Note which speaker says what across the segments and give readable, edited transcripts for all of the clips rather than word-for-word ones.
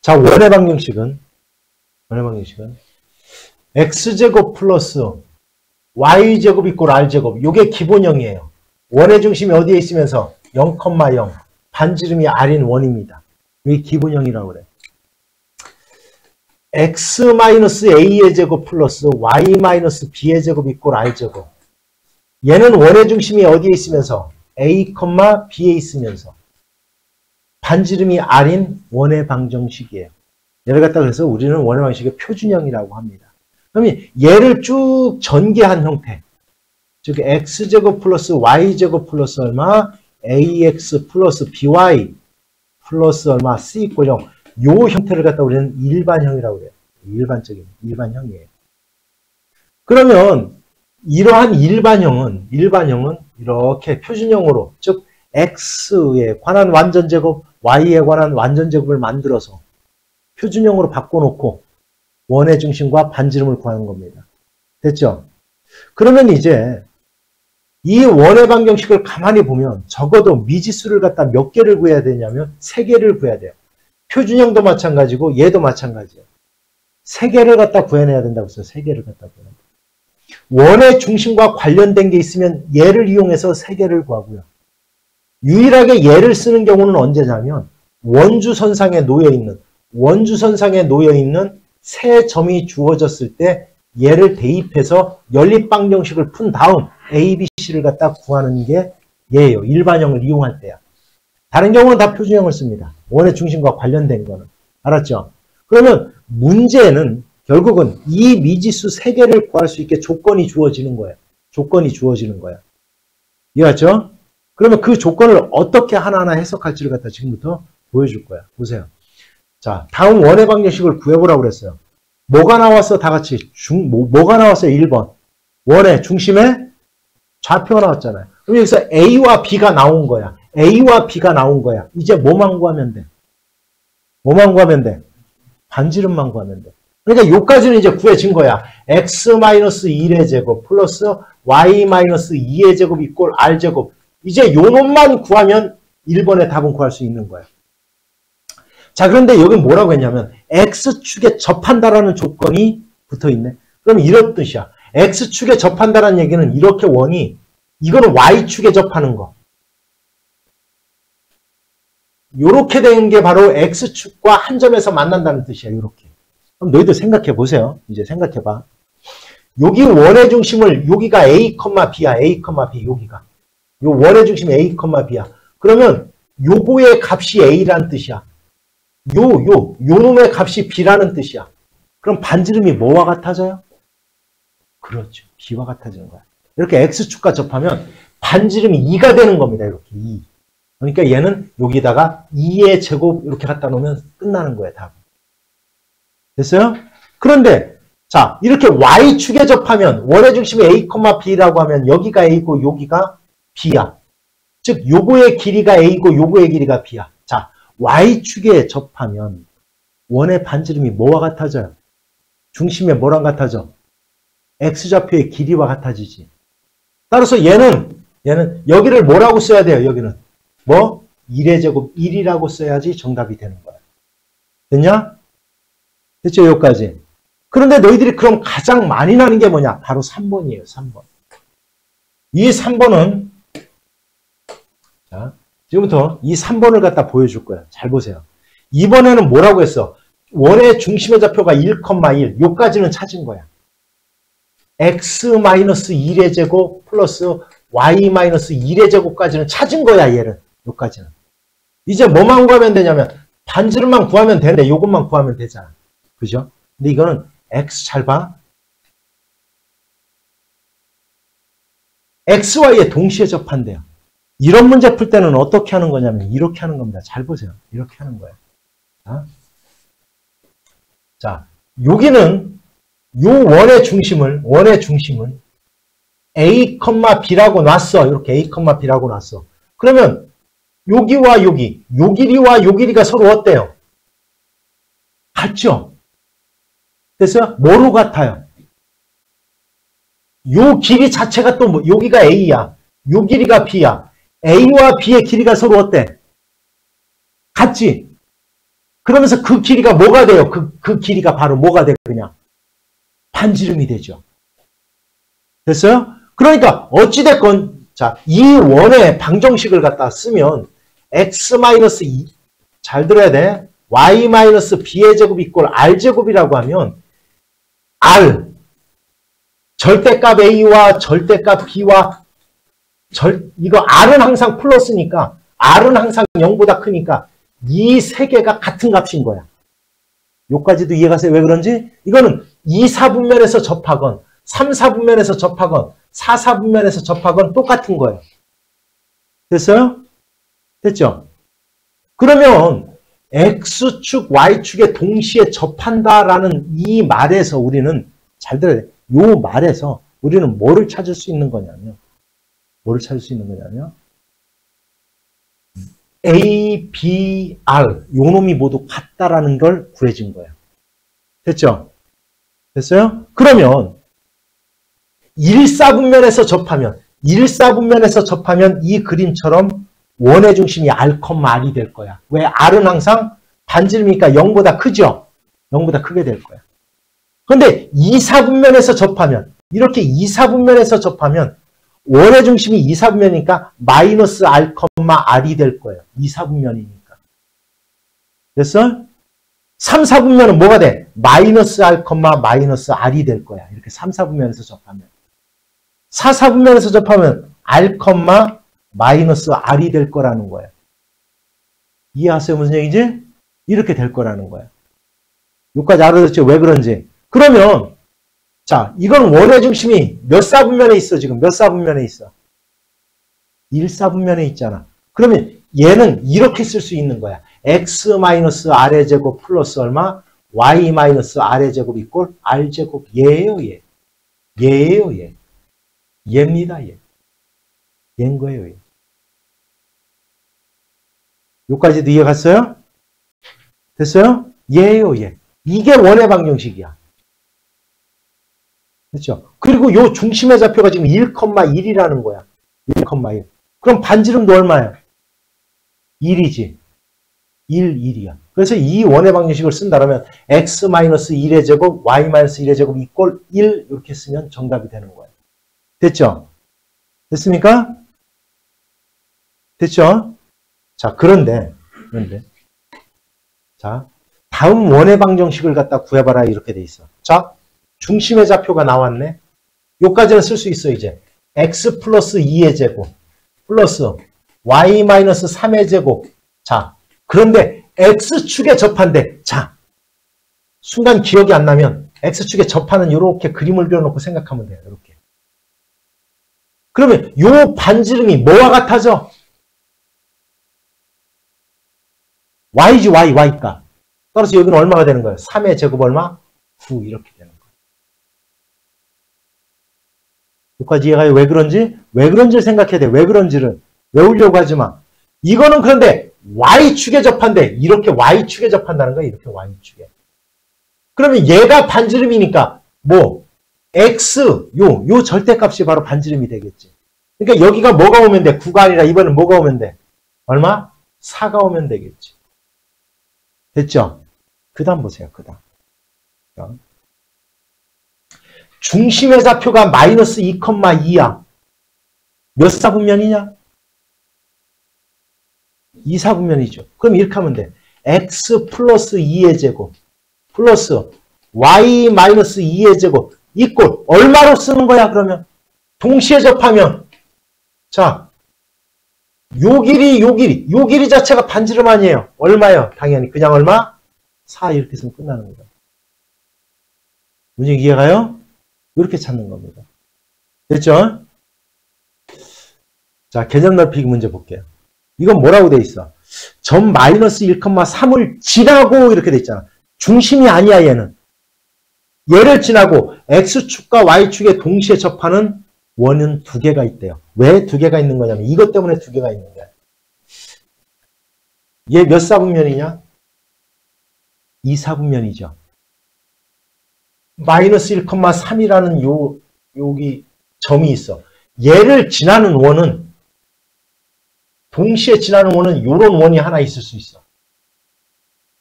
Speaker 1: 자, 원의 방정식은 x제곱 플러스 y제곱 이꼴 r제곱. 요게 기본형이에요. 원의 중심이 어디에 있으면서 0,0 반지름이 r인 원입니다. 이게 기본형이라고 그래. x-a의 제곱 플러스 y-b의 제곱 이꼴 r제곱. 얘는 원의 중심이 어디에 있으면서 a, b에 있으면서 반지름이 r인 원의 방정식이에요. 얘를 갖다 그래서 우리는 원의 방정식의 표준형이라고 합니다. 그러면 얘를 쭉 전개한 형태, 즉 x제곱 플러스 y제곱 플러스 얼마, ax 플러스 by 플러스 얼마, c 이꼴 0, 요 형태를 갖다 우리는 일반형이라고 해요. 일반형이에요. 그러면 이러한 일반형은 이렇게 표준형으로, 즉 x에 관한 완전제곱, y에 관한 완전제곱을 만들어서 표준형으로 바꿔놓고 원의 중심과 반지름을 구하는 겁니다. 됐죠? 그러면 이제 이 원의 방정식을 가만히 보면 적어도 미지수를 갖다 몇 개를 구해야 되냐면 3개를 구해야 돼요. 표준형도 마찬가지고 얘도 마찬가지예요. 3개를 갖다 구해내야 된다고 했어요. 3개를 갖다 구해내야 돼요. 원의 중심과 관련된 게 있으면 얘를 이용해서 3개를 구하고요. 유일하게 얘를 쓰는 경우는 언제냐면 원주선상에 놓여있는 세 점이 주어졌을 때 얘를 대입해서 연립방정식을 푼 다음 A, B, C를 갖다 구하는 게 얘예요. 일반형을 이용할 때야. 다른 경우는 다 표준형을 씁니다. 원의 중심과 관련된 거는. 알았죠? 그러면 문제는 결국은 이 미지수 3개를 구할 수 있게 조건이 주어지는 거예요. 이해갔죠? 그러면 그 조건을 어떻게 하나하나 해석할지를 갖다 지금부터 보여줄 거야. 보세요. 자, 다음 원의 방정식을 구해보라고 그랬어요. 뭐가 나왔어? 다 같이. 뭐가 나왔어요? 1번. 원의 중심에 좌표가 나왔잖아요. 그럼 여기서 A와 B가 나온 거야. 이제 뭐만 구하면 돼? 반지름만 구하면 돼. 그러니까 요까지는 이제 구해진 거야. x-1의 제곱 플러스 y-2의 제곱 이꼴 r제곱. 이제 요 놈만 구하면 1번의 답은 구할 수 있는 거야. 자, 그런데 여기 뭐라고 했냐면 x축에 접한다라는 조건이 붙어있네. 그럼 이런 뜻이야. x축에 접한다라는 얘기는 이렇게 원이, 이거는 y축에 접하는 거. 요렇게 된 게 바로 x축과 한 점에서 만난다는 뜻이야. 요렇게. 그럼 너희들 생각해 보세요. 이제 생각해 봐. 여기 원의 중심을, 여기가 a, b야. a, b 여기가. 요 원의 중심이 a, b야. 그러면 요거의 값이 a라는 뜻이야. 요 놈의 값이 b라는 뜻이야. 그럼 반지름이 뭐와 같아져요? 그렇죠. b와 같아지는 거야. 이렇게 x축과 접하면 반지름이 2가 되는 겁니다. 이렇게 2. 그러니까 얘는 여기다가 2의 제곱 이렇게 갖다 놓으면 끝나는 거예요. 답. 됐어요? 그런데 자, 이렇게 y축에 접하면 원의 중심이 a, b라고 하면 여기가 a고 여기가 b야. 즉 요거의 길이가 a고 요거의 길이가 b야. 자, y축에 접하면 원의 반지름이 뭐와 같아져요? 중심에 뭐랑 같아져? x좌표의 길이와 같아지지. 따라서 얘는 여기를 뭐라고 써야 돼요? 여기는 뭐? 1의 제곱 1이라고 써야지 정답이 되는 거야. 됐냐? 됐죠? 여기까지. 그런데 너희들이 그럼 가장 많이 나는 게 뭐냐? 바로 3번이에요. 3번. 이 3번은 자, 지금부터 이 3번을 갖다 보여줄 거야. 잘 보세요. 이번에는 뭐라고 했어? 원의 중심의 좌표가 1,1. 요까지는 찾은 거야. x-1의 제곱 플러스 y-1의 제곱까지는 찾은 거야. 얘를. 요까지는. 이제 뭐만 구하면 되냐면 반지름만 구하면 되는데 요것만 구하면 되잖아. 그죠? 근데 이거는 x 잘 봐. xy에 동시에 접한대요. 이런 문제 풀 때는 어떻게 하는 거냐면 이렇게 하는 겁니다. 잘 보세요. 이렇게 하는 거예요. 자, 여기는 요 원의 중심을 a, b라고 놨어. 이렇게 a, b라고 놨어. 그러면 여기와 여기, 요 길이와 요 길이가 서로 어때요? 같죠? 됐어요? 뭐로 같아요? 요 길이 자체가 또 여기가 a야. 요 길이가 b야. A와 B의 길이가 서로 어때? 같지? 그러면서 그 길이가 뭐가 돼요? 그 길이가 바로 뭐가 돼? 그냥 반지름이 되죠. 됐어요? 그러니까 어찌됐건 자, 이 원의 방정식을 갖다 쓰면 x-2 잘 들어야 돼. y-b의 제곱 이꼴 r제곱이라고 하면 r 절대값 a와 절대값 b와 이거 r은 항상 플러스니까 r은 항상 0보다 크니까 이 세 개가 같은 값인 거야. 요까지도 이해가세요? 왜 그런지? 이거는 2, 4분면에서 접하건 3, 4분면에서 접하건 4, 4분면에서 접하건 똑같은 거예요. 됐어요? 됐죠? 그러면 X축, Y축에 동시에 접한다라는 이 말에서 우리는 잘 들어야 돼. 요 말에서 우리는 뭐를 찾을 수 있는 거냐면 뭐를 찾을 수 있는 거냐면 A, B, R 요 놈이 모두 같다라는 걸 구해진 거예요. 됐죠? 됐어요? 그러면 1사분면에서 접하면 이 그림처럼 원의 중심이 R, R이 될 거야. 왜? R은 항상 반지름이니까 0보다 크죠? 0보다 크게 될 거야. 그런데 2사분면에서 접하면 이렇게 2사분면에서 접하면 원의 중심이 2사분면이니까 마이너스 R, R이 될 거예요. 2사분면이니까. 됐어? 3사분면은 뭐가 돼? 마이너스 R, 마이너스 R이 될 거야. 이렇게 3사분면에서 접하면. 4사분면에서 접하면 R, 마이너스 R이 될 거라는 거예요. 이해하세요? 무슨 얘기지? 이렇게 될 거라는 거예요. 여기까지 알아듣죠? 왜 그런지. 그러면 자, 이건 원의 중심이 몇 사분면에 있어? 지금 몇 사분면에 있어? 1사분면에 있잖아. 그러면 얘는 이렇게 쓸 수 있는 거야. x-r의 제곱 플러스 얼마? y-r의 제곱 이꼴 r제곱. 얘예요, 얘. 얘예요, 얘. 얘입니다, 얘. 얘인 거예요, 얘. 여기까지도 이해 갔어요? 됐어요? 얘예요, 얘. 이게 원의 방정식이야. 그렇죠? 그리고 요 중심의 좌표가 지금 1,1이라는 거야. 1,1. 그럼 반지름도 얼마야? 1이지. 1, 1이야. 그래서 이 원의 방정식을 쓴다면 x-1의 제곱, y-1의 제곱 이꼴 1 이렇게 쓰면 정답이 되는 거예요. 됐죠? 됐습니까? 됐죠? 자, 그런데 자, 다음 원의 방정식을 갖다 구해봐라 이렇게 돼 있어. 자, 중심의 좌표가 나왔네. 요까지는 쓸 수 있어 이제. x 플러스 2의 제곱 플러스 y 마이너스 3의 제곱. 자, 그런데 x축에 접한대. 자, 순간 기억이 안 나면 x축에 접하는 이렇게 그림을 그려놓고 생각하면 돼요. 이렇게. 그러면 요 반지름이 뭐와 같아져? y지, y값. 따라서 여기는 얼마가 되는 거예요? 3의 제곱 얼마? 9 이렇게 되는 거예요. 여기까지 이해가요? 왜 그런지? 왜 그런지를 생각해야 돼. 왜 그런지를. 외우려고 하지 마. 이거는 그런데 y축에 접한대. 이렇게 y축에 접한다는 거야. 이렇게 y축에. 그러면 얘가 반지름이니까 뭐 x 요 절대값이 바로 반지름이 되겠지. 그러니까 여기가 뭐가 오면 돼? 9가 아니라 이번엔 뭐가 오면 돼? 얼마? 4가 오면 되겠지. 됐죠? 그 다음 보세요. 그 다음. 중심의 좌표가 마이너스 2,2야. 몇 사분면이냐? 2사분면이죠. 그럼 이렇게 하면 돼. x 플러스 2의 제곱 플러스 y 마이너스 2의 제곱 이꼴 얼마로 쓰는 거야? 그러면 동시에 접하면 자, 요 길이 자체가 반지름 아니에요. 얼마요? 당연히 그냥 얼마? 4 이렇게 쓰면 끝나는 거죠. 문제 이해가요? 이렇게 찾는 겁니다. 됐죠? 자, 개념 넓히기 문제 볼게요. 이건 뭐라고 돼 있어? 점 마이너스 1,3을 지나고 이렇게 돼 있잖아. 중심이 아니야, 얘는. 얘를 지나고 x축과 y축에 동시에 접하는 원은 두 개가 있대요. 왜 두 개가 있는 거냐면 이것 때문에 두 개가 있는 거야. 얘 몇 사분면이냐? 2사분면이죠. 마이너스 1,3이라는 여기 점이 있어. 얘를 지나는 원은 동시에 지나는 원은 요런 원이 하나 있을 수 있어.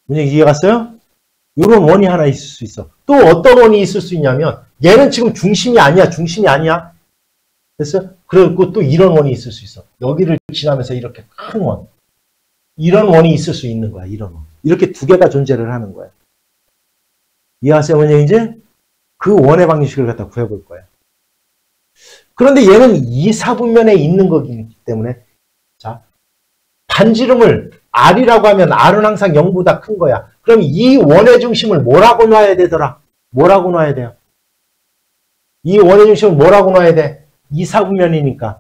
Speaker 1: 문제 이해 갔어요? 이런 원이 하나 있을 수 있어. 또 어떤 원이 있을 수 있냐면 얘는 지금 중심이 아니야. 중심이 아니야. 됐어요? 그리고 또 이런 원이 있을 수 있어. 여기를 지나면서 이렇게 큰 원. 이런 원이 있을 수 있는 거야. 이런 원. 이렇게 두 개가 존재를 하는 거야. 이해하세요? 뭐냐 이제? 그 원의 방정식을 갖다 구해볼 거야. 그런데 얘는 2, 4분면에 있는 거기 때문에 자 반지름을 R이라고 하면 R은 항상 0보다 큰 거야. 그럼 이 원의 중심을 뭐라고 놔야 되더라? 뭐라고 놔야 돼요? 이 원의 중심을 뭐라고 놔야 돼? 2, 4분면이니까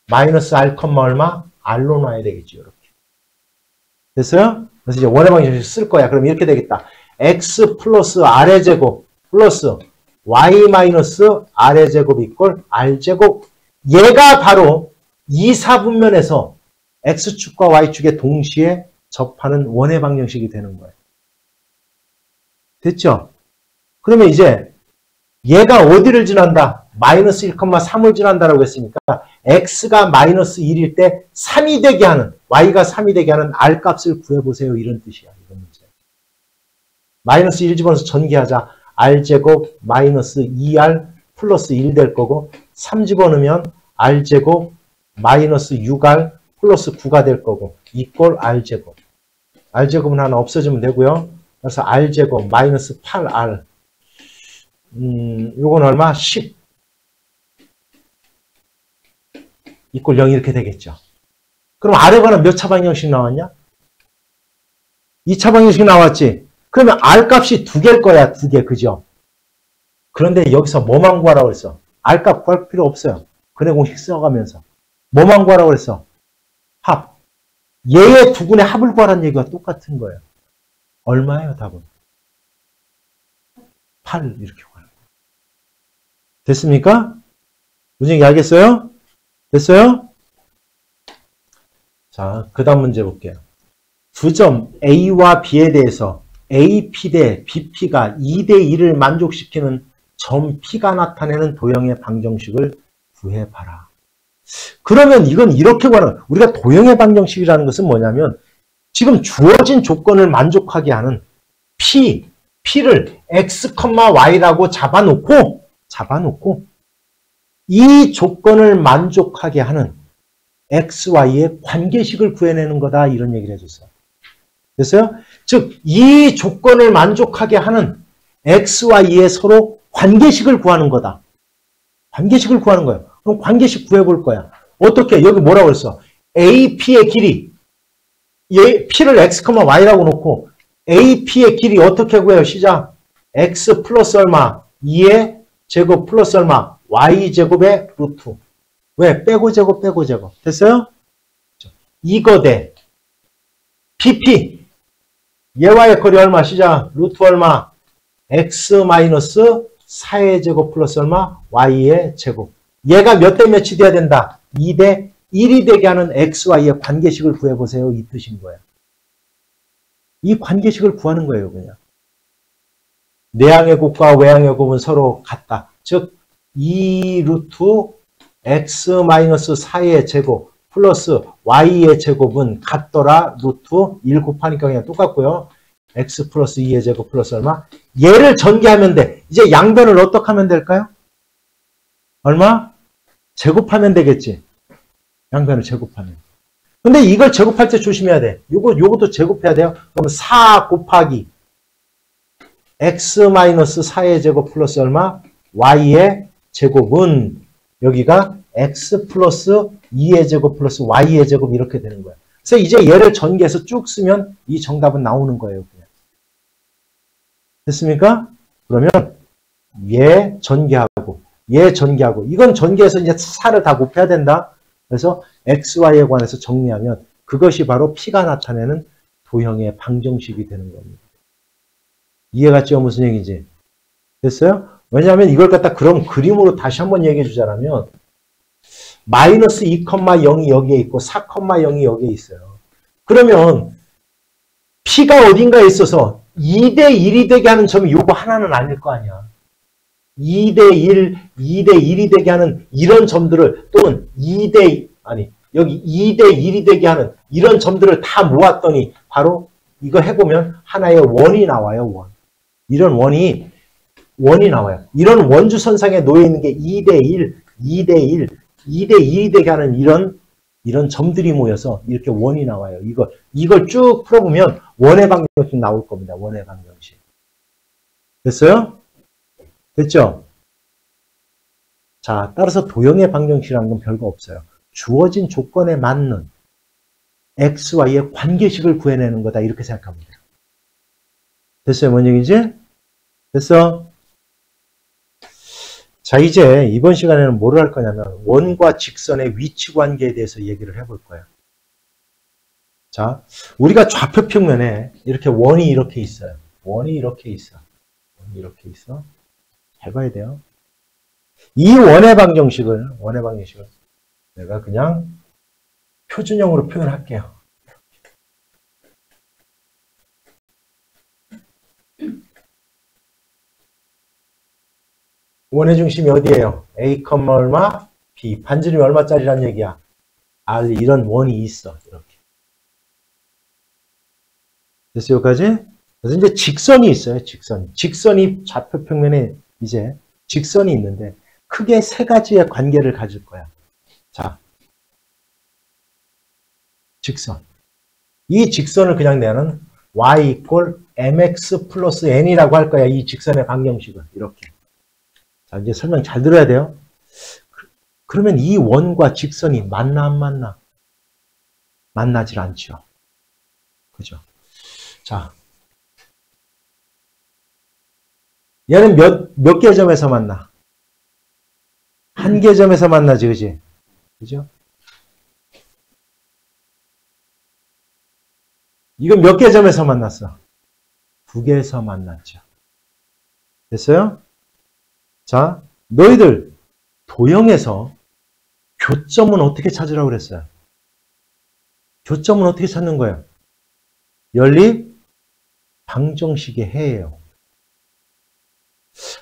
Speaker 1: 마이너스 R, 얼마? R로 놔야 되겠지. 이렇게. 됐어요? 그래서 이제 원의 방정식 쓸 거야. 그럼 이렇게 되겠다. X 플러스 R의 제곱 플러스 Y 마이너스 R의 제곱 이꼴 R제곱. 얘가 바로 2, 4분면에서 X축과 Y축에 동시에 접하는 원의 방정식이 되는 거예요. 됐죠? 그러면 이제 얘가 어디를 지난다? 마이너스 1,3을 지난다라고 했으니까 X가 마이너스 1일 때 3이 되게 하는, Y가 3이 되게 하는 R 값을 구해보세요. 이런 뜻이야. 이런 문제. 마이너스 1 집어넣어서 전개하자. R제곱 마이너스 2R 플러스 1 될 거고 3 집어넣으면 R제곱 마이너스 6R 플러스 9가 될 거고 이꼴 R제곱. R제곱은 하나 없어지면 되고요. 그래서 R제곱 마이너스 8R 요건 얼마? 10 이꼴 0 이렇게 되겠죠. 그럼 R에 관한 몇 차 방정식 나왔냐? 2차 방정식 나왔지? 그러면 R 값이 2개일 거야. 2개. 그죠? 그런데 여기서 뭐만 구하라고 했어? R 값 구할 필요 없어요. 근해 공식 써가면서. 뭐만 구하라고 했어? 합. 얘의 두 군의 합을 구하라는 얘기가 똑같은 거예요. 얼마예요, 답은? 8 이렇게 구하는 거예요. 됐습니까? 무슨 얘기 알겠어요? 됐어요? 자, 그 다음 문제 볼게요. 두 점 A와 B에 대해서 AP 대 BP가 2대 1을 만족시키는 점 P가 나타내는 도형의 방정식을 구해봐라. 그러면 이건 이렇게 구하는, 우리가 도형의 방정식이라는 것은 뭐냐면 지금 주어진 조건을 만족하게 하는 P를 X, Y라고 잡아놓고 이 조건을 만족하게 하는 X, Y의 관계식을 구해내는 거다. 이런 얘기를 해줬어요. 됐어요? 즉, 이 조건을 만족하게 하는 X, Y의 서로 관계식을 구하는 거다. 관계식을 구하는 거예요. 그럼 관계식 구해볼 거야. 어떻게? 여기 뭐라고 했어? AP의 길이. P를 X, Y라고 놓고 AP의 길이 어떻게 구해요? 시작. X 플러스 얼마? 2의 제곱 플러스 얼마? Y제곱의 루트. 왜? 빼고 제곱, 빼고 제곱. 됐어요? 이거 대 BP. 얘와의 거리 얼마? 시작. 루트 얼마? X 마이너스 4의 제곱 플러스 얼마? Y의 제곱. 얘가 몇 대 몇이 돼야 된다? 2대 1이 되게 하는 X, Y의 관계식을 구해보세요. 이 뜻인 거예요. 이 관계식을 구하는 거예요. 그냥. 내항의 곱과 외항의 곱은 서로 같다. 즉 2 루트 X 마이너스 4의 제곱 플러스 Y의 제곱은 같더라. 루트 1 곱하니까 그냥 똑같고요. X 플러스 2의 제곱 플러스 얼마? 얘를 전개하면 돼. 이제 양변을 어떻게 하면 될까요? 얼마? 제곱하면 되겠지. 양변을 제곱하면. 근데 이걸 제곱할 때 조심해야 돼. 요것도 제곱해야 돼요. 그럼 4 곱하기 X 마이너스 4의 제곱 플러스 얼마? Y의 제곱은 여기가 X 플러스 2의 제곱 플러스 Y의 제곱 이렇게 되는 거예요. 그래서 이제 얘를 전개해서 쭉 쓰면 이 정답은 나오는 거예요. 그냥. 됐습니까? 그러면 얘 전개하고 얘 전개하고 이건 전개해서 이제 4를 다 곱해야 된다. 그래서 X, Y에 관해서 정리하면 그것이 바로 P가 나타내는 도형의 방정식이 되는 겁니다. 이해갔죠? 무슨 얘기인지. 됐어요? 왜냐하면 이걸 갖다 그럼 그림으로 다시 한번 얘기해 주자면 마이너스 2,0이 여기에 있고 4,0이 여기에 있어요. 그러면 P가 어딘가에 있어서 2대 1이 되게 하는 점이 요거 하나는 아닐 거 아니야. 2대 1, 2대 1이 되게 하는 이런 점들을 또는 여기 2대 1이 되게 하는 이런 점들을 다 모았더니 바로 이거 해보면 하나의 원이 나와요. 원. 이런 원이 나와요. 이런 원주선상에 놓여있는 게 2대1, 2대1, 2대1이 되게 하는 이런 점들이 모여서 이렇게 원이 나와요. 이걸 쭉 풀어보면 원의 방정식 나올 겁니다. 원의 방정식. 됐어요? 됐죠? 자, 따라서 도형의 방정식이라는 건 별거 없어요. 주어진 조건에 맞는 x, y의 관계식을 구해내는 거다. 이렇게 생각하면 돼요. 됐어요? 뭔 얘기지? 됐어? 자, 이제 이번 시간에는 뭐를 할 거냐면 원과 직선의 위치 관계에 대해서 얘기를 해볼 거예요. 자, 우리가 좌표 평면에 이렇게 원이 이렇게 있어요. 원이 이렇게 있어. 원이 이렇게 있어. 잘 봐야 돼요. 이 원의 방정식을 내가 그냥 표준형으로 표현할게요. 원의 중심이 어디예요? A, 얼마? B. 반지름이 얼마짜리란 얘기야? R. 이런 원이 있어. 이렇게. 됐어요, 여기까지? 그래서 이제 직선이 있어요, 직선이 좌표 평면에 이제 직선이 있는데 크게 세 가지의 관계를 가질 거야. 자, 직선. 이 직선을 그냥 내는 y 이퀄 mx 플러스 n이라고 할 거야. 이 직선의 방정식은. 이렇게. 자, 이제 설명 잘 들어야 돼요. 그러면 이 원과 직선이 만나 안 만나? 만나질 않죠. 그죠? 자, 얘는 몇 개 점에서 만나? 한 개 점에서 만나지, 그지? 그죠? 이건 몇 개 점에서 만났어? 두 개에서 만났죠. 됐어요? 자, 너희들 도형에서 교점은 어떻게 찾으라고 그랬어요? 교점은 어떻게 찾는 거예요? 연립 방정식의 해예요.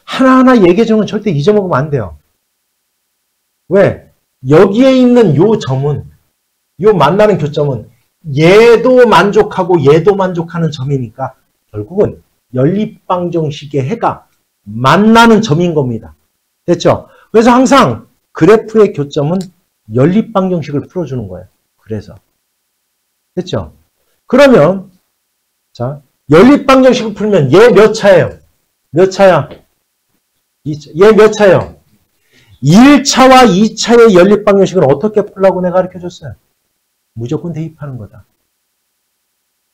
Speaker 1: 하나하나 얘기해주면 절대 잊어먹으면 안 돼요. 왜? 여기에 있는 요 점은, 요 만나는 교점은 얘도 만족하고 얘도 만족하는 점이니까 결국은 연립방정식의 해가 만나는 점인 겁니다. 됐죠? 그래서 항상 그래프의 교점은 연립방정식을 풀어주는 거예요. 그래서. 됐죠? 그러면 자, 연립방정식을 풀면 얘 몇 차예요? 몇 차야? 얘 몇 차예요? 1차와 2차의 연립방정식을 어떻게 풀라고 내가 가르쳐줬어요? 무조건 대입하는 거다.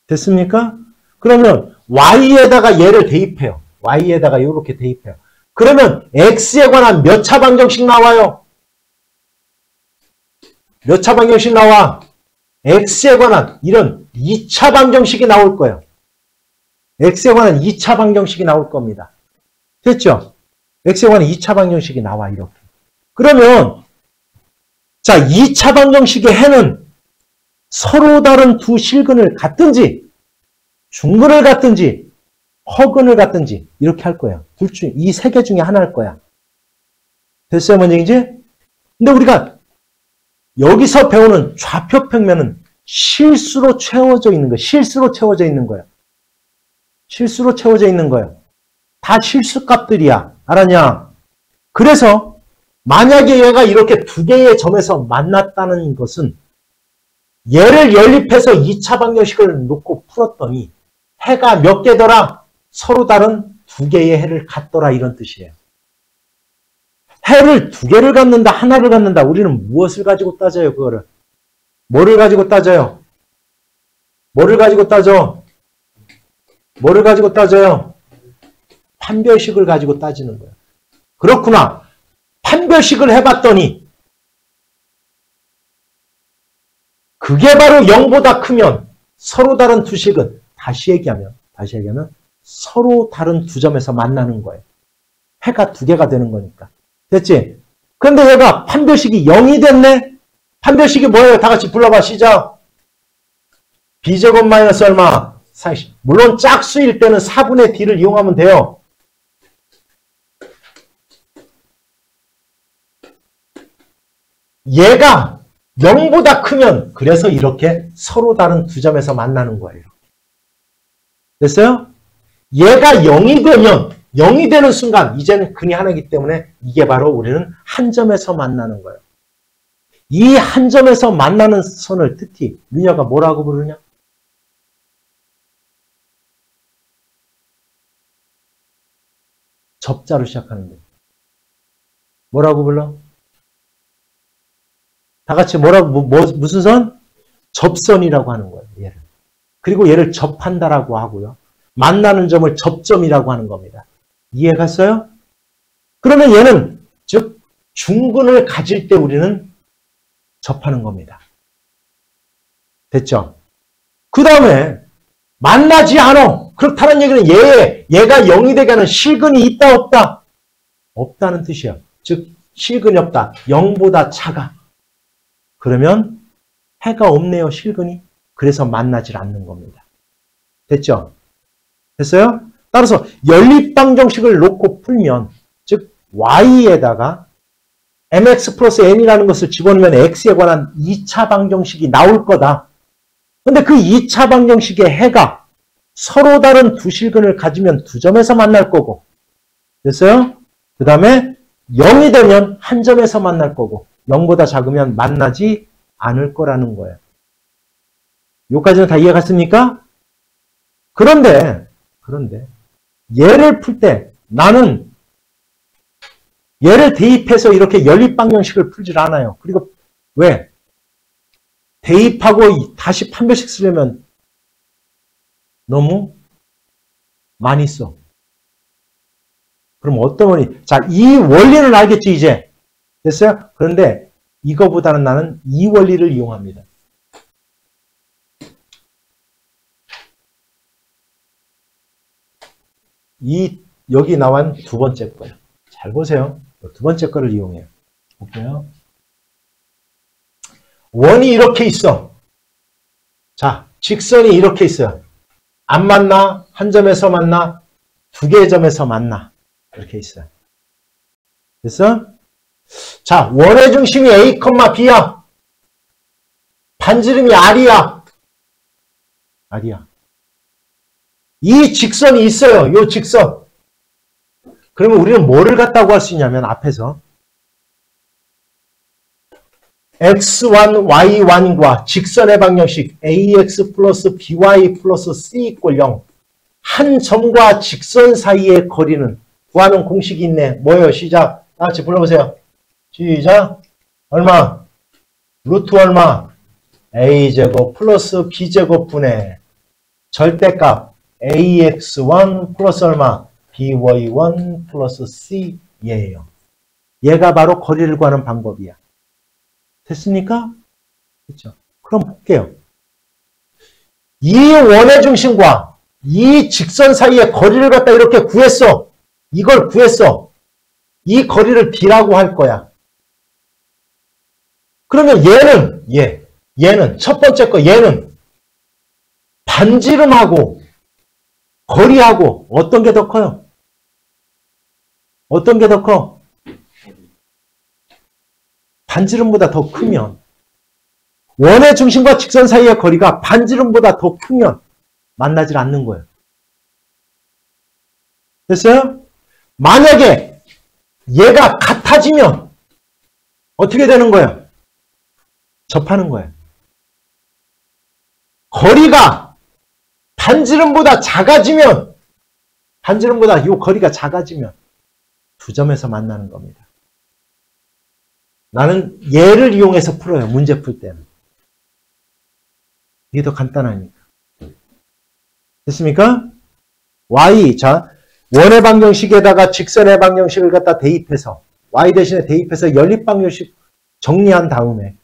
Speaker 1: 됐습니까? 그러면 y에다가 얘를 대입해요. y에다가 이렇게 대입해요. 그러면 x에 관한 몇 차 방정식 나와요? 몇 차 방정식 나와? x에 관한 이런 2차 방정식이 나올 거예요. x에 관한 2차 방정식이 나올 겁니다. 됐죠? x에 관한 2차 방정식이 나와 이렇게. 그러면 자, 2차 방정식의 해는 서로 다른 두 실근을 갖든지 중근을 갖든지 허근을 갖든지 이렇게 할 거예요. 둘 중, 이 세 개 중에 하나 할 거야. 됐어요, 뭔 얘기지? 근데 우리가 여기서 배우는 좌표 평면은 실수로 채워져 있는 거예요. 실수로 채워져 있는 거예요. 실수로 채워져 있는 거예요. 다 실수값들이야. 알았냐? 그래서 만약에 얘가 이렇게 두 개의 점에서 만났다는 것은 얘를 연립해서 2차 방정식을 놓고 풀었더니 해가 몇 개더라? 서로 다른 두 개의 해를 갖더라 이런 뜻이에요. 해를 두 개를 갖는다, 하나를 갖는다. 우리는 무엇을 가지고 따져요, 그거를? 뭐를 가지고 따져요? 뭐를 가지고 따져? 뭐를 가지고 따져요? 판별식을 가지고 따지는 거예요. 그렇구나. 판별식을 해봤더니 그게 바로 0보다 크면 서로 다른 두 식은 다시 얘기하면 서로 다른 두 점에서 만나는 거예요. 해가 두 개가 되는 거니까. 됐지? 그런데 얘가 판별식이 0이 됐네? 판별식이 뭐예요? 다 같이 불러봐. 시작. b제곱 마이너스 얼마? 40. 물론 짝수일 때는 4분의 d를 이용하면 돼요. 얘가 0보다 크면 그래서 이렇게 서로 다른 두 점에서 만나는 거예요. 됐어요? 얘가 0이 되는 순간 이제는 근이 하나이기 때문에 이게 바로 우리는 한 점에서 만나는 거예요. 이 한 점에서 만나는 선을 특히 미녀가 뭐라고 부르냐? 접자로 시작하는 거예요. 뭐라고 불러? 다 같이 뭐라고 무슨 선? 접선이라고 하는 거예요. 얘를. 그리고 얘를 접한다라고 하고요. 만나는 점을 접점이라고 하는 겁니다. 이해 갔어요? 그러면 얘는 즉 중근을 가질 때 우리는 접하는 겁니다. 됐죠? 그 다음에 만나지 않아. 그렇다는 얘기는 얘가 0이 되게 하는 실근이 있다 없다? 없다는 뜻이에요. 즉 실근이 없다. 0보다 작아. 그러면 해가 없네요. 실근이. 그래서 만나질 않는 겁니다. 됐죠? 됐어요? 따라서 연립방정식을 놓고 풀면 즉 y에다가 mx 플러스 n이라는 것을 집어넣으면 x에 관한 2차 방정식이 나올 거다. 근데 그 2차 방정식의 해가 서로 다른 두 실근을 가지면 두 점에서 만날 거고, 됐어요? 그 다음에 0이 되면 한 점에서 만날 거고 0보다 작으면 만나지 않을 거라는 거예요. 여기까지는 다 이해 갔습니까? 그런데 얘를 풀 때 나는 얘를 대입해서 이렇게 연립방정식을 풀질 않아요. 그리고 왜? 대입하고 다시 판별식 쓰려면 너무 많이 써. 그럼 어떤 원리? 자, 이 원리는 알겠지 이제? 됐어요? 그런데 이거보다는 나는 이 원리를 이용합니다. 여기 나온 두 번째 거예요. 잘 보세요. 두 번째 거를 이용해요. 볼게요. 원이 이렇게 있어. 자, 직선이 이렇게 있어요. 안 만나? 한 점에서 만나? 두 개의 점에서 만나? 이렇게 있어요. 됐어? 자, 원의 중심이 A, B야. 반지름이 R이야. 이 직선이 있어요. 이 직선. 그러면 우리는 뭐를 갖다고 할 수 있냐면 앞에서 x1, y1과 직선의 방정식 ax 플러스 by 플러스 c 이꼴 0. 한 점과 직선 사이의 거리는 구하는 공식이 있네. 뭐예요? 시작. 다 같이 불러보세요. 시작. 얼마? 루트 얼마? a제곱 플러스 b제곱 분의 절대값 ax1 플러스 얼마? by1 플러스 c 얘예요. 얘가 바로 거리를 구하는 방법이야. 됐습니까? 그렇죠. 그럼 볼게요. 이 원의 중심과 이 직선 사이의 거리를 갖다 이렇게 구했어. 이걸 구했어. 이 거리를 D라고 할 거야. 그러면 얘는 첫 번째 거 얘는 반지름하고 거리하고 어떤 게 더 커요? 어떤 게 더 커? 반지름보다 더 크면 원의 중심과 직선 사이의 거리가 반지름보다 더 크면 만나질 않는 거예요. 됐어요? 만약에 얘가 같아지면 어떻게 되는 거예요? 접하는 거예요. 거리가 반지름보다 작아지면 반지름보다 이 거리가 작아지면 두 점에서 만나는 겁니다. 나는 얘를 이용해서 풀어요. 문제 풀 때는. 이게 더 간단하니까. 됐습니까? y, 자, 원의 방정식에다가 직선의 방정식을 갖다 대입해서 y 대신에 대입해서 연립 방정식 정리한 다음에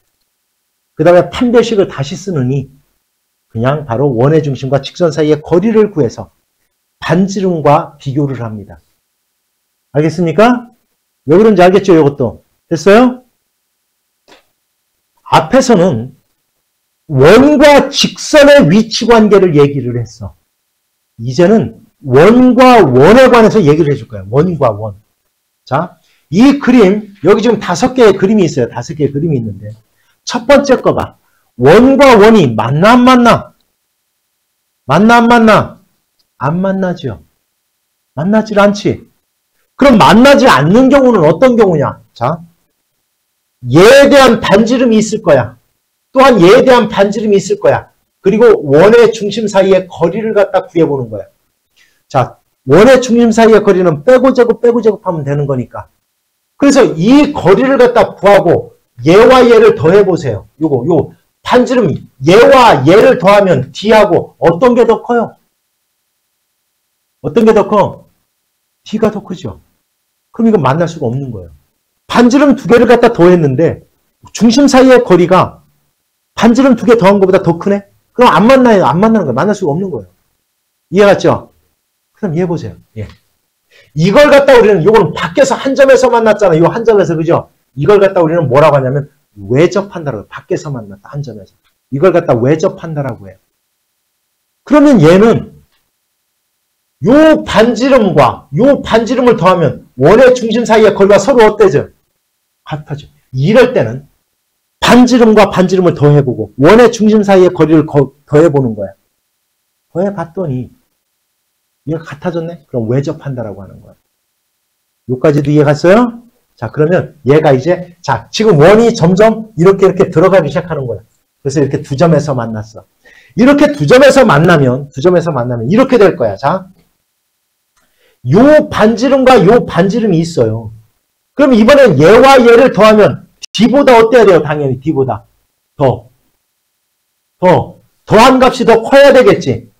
Speaker 1: 그 다음에 판별식을 다시 쓰느니 그냥 바로 원의 중심과 직선 사이의 거리를 구해서 반지름과 비교를 합니다. 알겠습니까? 왜 그런지 알겠죠? 이것도. 됐어요? 앞에서는 원과 직선의 위치 관계를 얘기를 했어. 이제는 원과 원에 관해서 얘기를 해줄 거예요. 원과 원. 자, 이 그림, 여기 지금 5개의 그림이 있어요. 5개의 그림이 있는데 첫 번째 거 봐. 원과 원이 만나 안 만나? 만나 안 만나? 안 만나죠. 만나질 않지. 그럼 만나지 않는 경우는 어떤 경우냐? 자, 얘에 대한 반지름이 있을 거야. 또한 얘에 대한 반지름이 있을 거야. 그리고 원의 중심 사이의 거리를 갖다 구해보는 거야. 자, 원의 중심 사이의 거리는 빼고 제곱하면 되는 거니까. 그래서 이 거리를 갖다 구하고 얘와 얘를 더해보세요. 요 반지름 얘와 얘를 더하면 D하고 어떤 게 더 커요? 어떤 게 더 커? D가 더 크죠. 그럼 이건 만날 수가 없는 거예요. 반지름 두 개를 갖다 더했는데 중심 사이의 거리가 반지름 두 개 더한 것보다 더 크네? 그럼 안 만나요. 안 만나는 거예요. 만날 수가 없는 거예요. 이해갔죠? 그럼 얘 보세요. 예. 이걸 갖다 우리는 이건 밖에서 한 점에서 만났잖아요. 이 한 점에서 그죠? 이걸 갖다 우리는 뭐라고 하냐면 외접한다라고 해요. 밖에서 만났다. 한 점에서. 이걸 갖다 외접한다라고 해요. 그러면 얘는 요 반지름과 요 반지름을 더하면 원의 중심 사이의 거리가 서로 어때죠? 같아져. 이럴 때는 반지름과 반지름을 더해보고 원의 중심 사이의 거리를 더해보는 거야. 더해봤더니 얘가 같아졌네? 그럼 외접한다라고 하는 거야. 요까지도 이해갔어요? 자, 그러면 얘가 이제 자 지금 원이 점점 이렇게 들어가기 시작하는 거야. 그래서 이렇게 두 점에서 만났어. 이렇게 두 점에서 만나면 이렇게 될 거야. 자, 요 반지름과 요 반지름이 있어요. 그럼 이번엔 얘와 얘를 더하면 D보다 어때야 돼요? 당연히 D보다 더한 값이 더 커야 되겠지.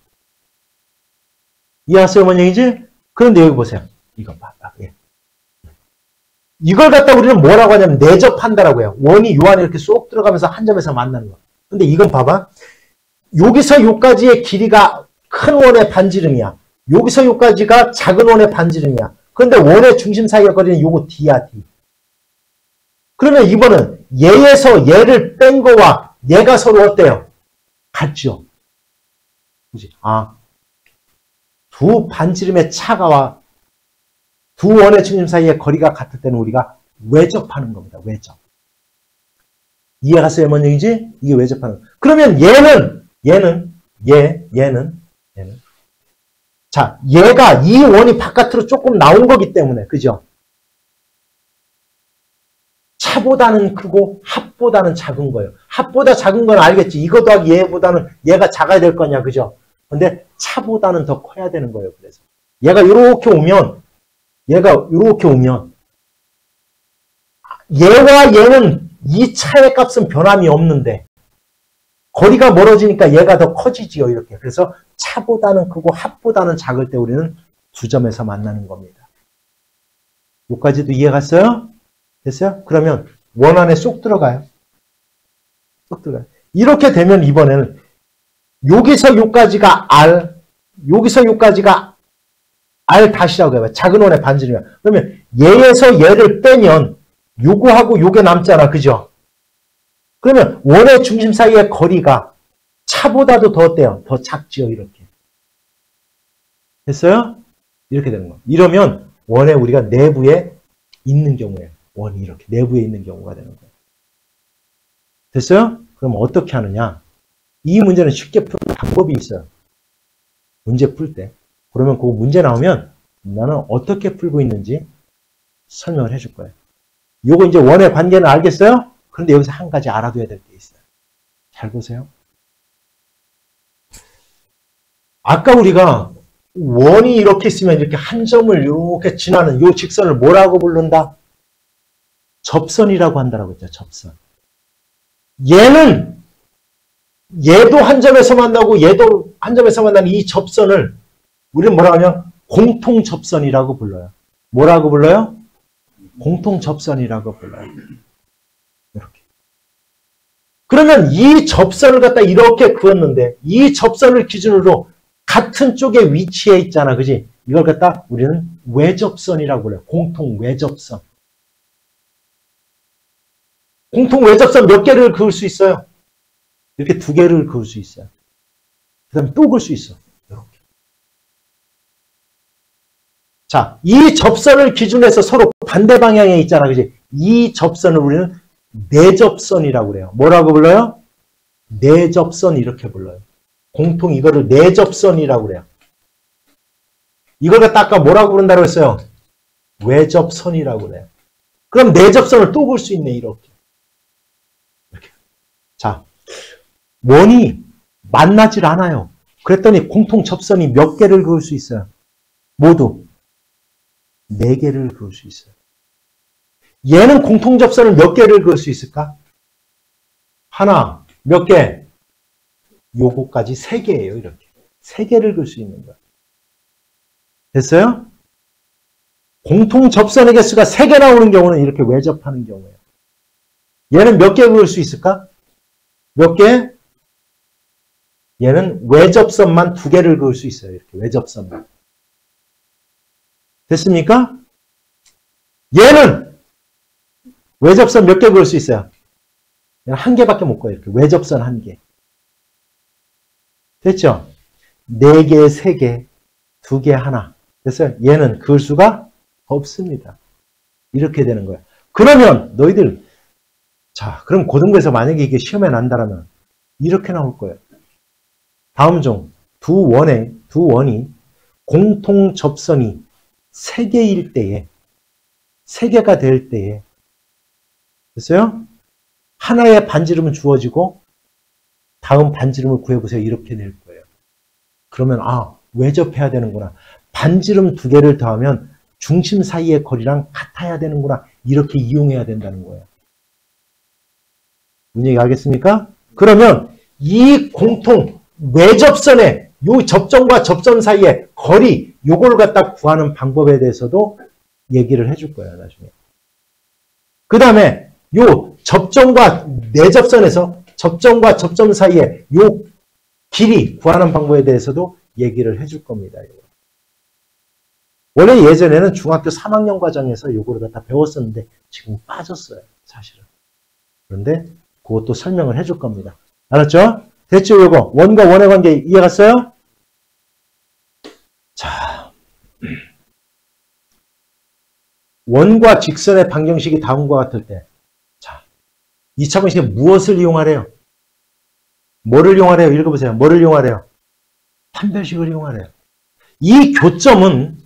Speaker 1: 이해하세요, 뭔 얘기지? 그런데 여기 보세요. 이거 봐. 예. 이걸 갖다 우리는 뭐라고 하냐면 내접한다라고 해요. 원이 요 안에 이렇게 쏙 들어가면서 한 점에서 만나는 거. 근데 이건 봐봐. 여기서 요까지의 길이가 큰 원의 반지름이야. 여기서 요까지가 작은 원의 반지름이야. 그런데 원의 중심 사이의 거리는 요거 D야, D. 그러면 이번은 얘에서 얘를 뺀 거와 얘가 서로 어때요? 같죠? 그지? 두 반지름의 차가와 두 원의 중심 사이의 거리가 같을 때는 우리가 외접하는 겁니다. 외접. 이해갔어요? 뭔 얘기지? 이게 외접하는 거. 그러면 얘는 자, 얘가 이 원이 바깥으로 조금 나온 거기 때문에 그죠? 차보다는 크고 합보다는 작은 거예요. 합보다 작은 건 알겠지. 이거 더하기 얘보다는 얘가 작아야 될 거냐, 그죠? 근데 차보다는 더 커야 되는 거예요. 그래서 얘가 이렇게 오면 얘와 얘는 이 차의 값은 변함이 없는데 거리가 멀어지니까 얘가 더 커지지요. 이렇게. 그래서 차보다는 크고 합보다는 작을 때 우리는 두 점에서 만나는 겁니다. 여기까지도 이해갔어요? 됐어요? 그러면 원 안에 쏙 들어가요. 이렇게 되면 이번에는 여기서 여기까지가 R, 여기서 여기까지가 R 다시라고 해봐요. 작은 원의 반지름이야. 그러면 얘에서 얘를 빼면 요거하고 요게 남잖아. 그죠? 그러면 원의 중심 사이의 거리가 차보다도 더 어때요? 더 작지요. 이렇게. 됐어요? 이렇게 되는 거. 이러면 원에 우리가 내부에 있는 경우에 원이 이렇게 내부에 있는 경우가 되는 거예요. 됐어요? 그럼 어떻게 하느냐? 이 문제는 쉽게 푸는 방법이 있어요. 문제 풀 때. 그러면 그 문제 나오면 나는 어떻게 풀고 있는지 설명을 해줄 거예요. 요거 이제 원의 관계는 알겠어요? 그런데 여기서 한 가지 알아둬야 될 게 있어요. 잘 보세요. 아까 우리가 원이 이렇게 있으면 이렇게 한 점을 이렇게 지나는 요 직선을 뭐라고 부른다? 접선이라고 한다라고 했죠. 접선. 얘도 한 점에서 만나고 얘도 한 점에서 만나는 이 접선을 우리는 뭐라고 하냐? 공통접선이라고 불러요. 뭐라고 불러요? 공통접선이라고 불러요. 이렇게. 그러면 이 접선을 갖다 이렇게 그었는데 이 접선을 기준으로 같은 쪽에 위치해 있잖아. 그지? 이걸 갖다 우리는 외접선이라고 불러요. 공통외접선. 공통외접선 몇 개를 그을 수 있어요? 이렇게 두 개를 그을 수 있어요. 그 다음에 또 그을 수 있어. 이렇게. 자, 이 접선을 기준해서 서로 반대 방향에 있잖아. 그지? 이 접선을 우리는 내접선이라고 그래요. 뭐라고 불러요? 내접선 이렇게 불러요. 공통 이거를 내접선이라고 그래요. 이걸 갖다 아까 뭐라고 부른다고 했어요? 외접선이라고 그래요. 그럼 내접선을 또 볼 수 있네, 이렇게. 이렇게. 자, 원이 만나질 않아요. 그랬더니 공통 접선이 몇 개를 그을 수 있어요? 모두 4개를 그을 수 있어요. 얘는 공통 접선을 몇 개를 그을 수 있을까? 하나, 몇 개? 요거까지 3개예요, 이렇게. 3개를 그을 수 있는 거야. 됐어요? 공통 접선의 개수가 3개 나오는 경우는 이렇게 외접하는 경우예요. 얘는 몇 개 그을 수 있을까? 몇 개? 얘는 외접선만 2개를 그을 수 있어요. 이렇게 외접선만. 됐습니까? 얘는 외접선 몇 개 그을 수 있어요? 얘는 1개밖에 못 그어요. 이렇게 외접선 1개. 됐죠? 4개, 3개, 2개, 하나. 됐어요? 얘는 그을 수가 없습니다. 이렇게 되는 거예요. 그러면 너희들 자, 그럼 고등부에서 만약에 이게 시험에 난다라면 이렇게 나올 거예요. 다음 중 두 원이 공통 접선이 3개일 때에 3개가 될 때에 됐어요? 하나의 반지름은 주어지고 다음 반지름을 구해보세요. 이렇게 될 거예요. 그러면 외접해야 되는구나. 반지름 2개를 더하면 중심 사이의 거리랑 같아야 되는구나. 이렇게 이용해야 된다는 거예요. 무슨 얘기 알겠습니까? 그러면 이 공통 외접선의 요 접점과 접점 사이의 거리 요걸 갖다 구하는 방법에 대해서도 얘기를 해줄 거예요. 나중에. 그 다음에 요 접점과 내접선에서 접점과 접점 사이의 요 길이 구하는 방법에 대해서도 얘기를 해줄 겁니다. 원래 예전에는 중학교 3학년 과정에서 요거를 갖다 배웠었는데 지금 빠졌어요. 사실은. 그런데 그것도 설명을 해줄 겁니다. 알았죠? 됐죠? 요거 원과 원의 관계 이해갔어요? 자, 원과 직선의 방정식이 다음과 같을 때 자, 2차 방식에 무엇을 이용하래요? 뭐를 이용하래요? 읽어보세요. 뭐를 이용하래요? 판별식을 이용하래요. 이 교점은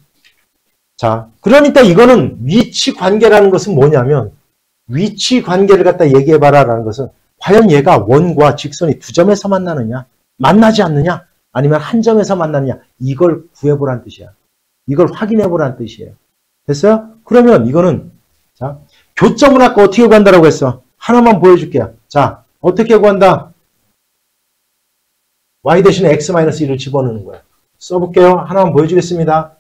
Speaker 1: 자, 그러니까 이거는 위치 관계라는 것은 뭐냐면 위치 관계를 갖다 얘기해봐라라는 것은 과연 얘가 원과 직선이 두 점에서 만나느냐, 만나지 않느냐, 아니면 한 점에서 만나느냐 이걸 구해보라는 뜻이야. 이걸 확인해보라는 뜻이에요. 됐어요? 그러면 이거는 자 교점은 아까 어떻게 구한다라고 했어? 하나만 보여줄게요. 자, 어떻게 구한다? y 대신에 x-1을 집어넣는 거야. 써볼게요. 하나만 보여주겠습니다.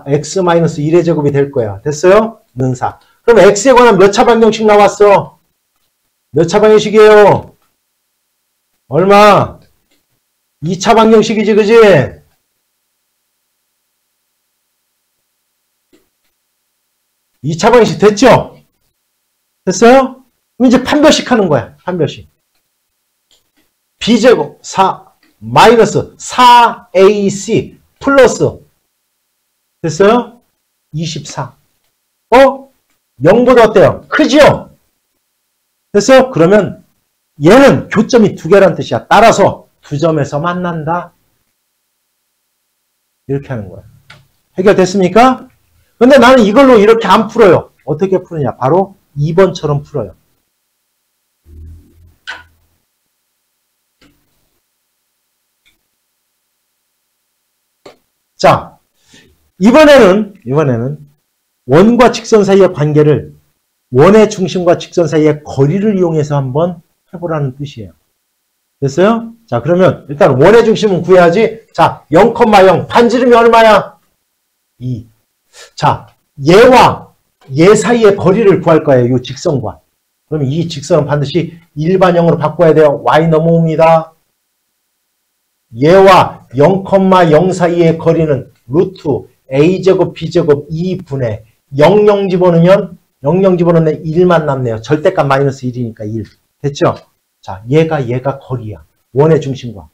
Speaker 1: x-1의 제곱이 될 거야. 됐어요? 능사. 그럼 x에 관한 몇 차 방정식 나왔어? 몇 차 방정식이에요? 얼마? 2차 방정식이지, 그지? 2차 방정식 됐죠? 됐어요? 그럼 이제 판별식 하는 거야. 판별식. b제곱 4 마이너스 4ac 플러스 됐어요? 24. 0보다 어때요? 크지요? 됐어요? 그러면 얘는 교점이 2개란 뜻이야. 따라서 2점에서 만난다. 이렇게 하는 거야. 해결됐습니까? 근데 나는 이걸로 이렇게 안 풀어요. 어떻게 푸느냐? 바로 2번처럼 풀어요. 자, 이번에는 원과 직선 사이의 관계를 원의 중심과 직선 사이의 거리를 이용해서 한번 해보라는 뜻이에요. 됐어요? 자, 그러면 일단 원의 중심은 구해야지. 자, 0,0 반지름이 얼마야? 2. 자, 얘와 얘 사이의 거리를 구할 거예요. 이 직선과. 그러면 이 직선은 반드시 일반형으로 바꿔야 돼요. y 넘어옵니다. 얘와 0,0 사이의 거리는 루트 a제곱 b제곱 2분의 00 집어넣으면 00 집어넣으면 1만 남네요. 절대값 마이너스 1이니까 1. 됐죠? 자, 얘가 거리야. 원의 중심과.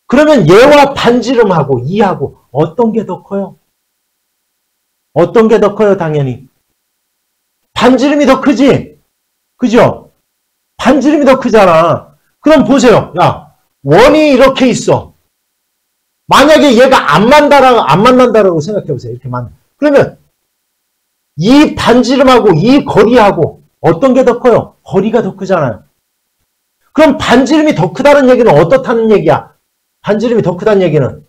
Speaker 1: 그러면 얘와 반지름하고 2하고 어떤 게 더 커요? 어떤 게 더 커요? 당연히. 반지름이 더 크지? 그죠? 반지름이 더 크잖아. 그럼 보세요. 야, 원이 이렇게 있어. 만약에 얘가 안 만난다라고 생각해 보세요. 이렇게 그러면 이 반지름하고 이 거리하고 어떤 게 더 커요? 거리가 더 크잖아요. 그럼 반지름이 더 크다는 얘기는 어떻다는 얘기야? 반지름이 더 크다는 얘기는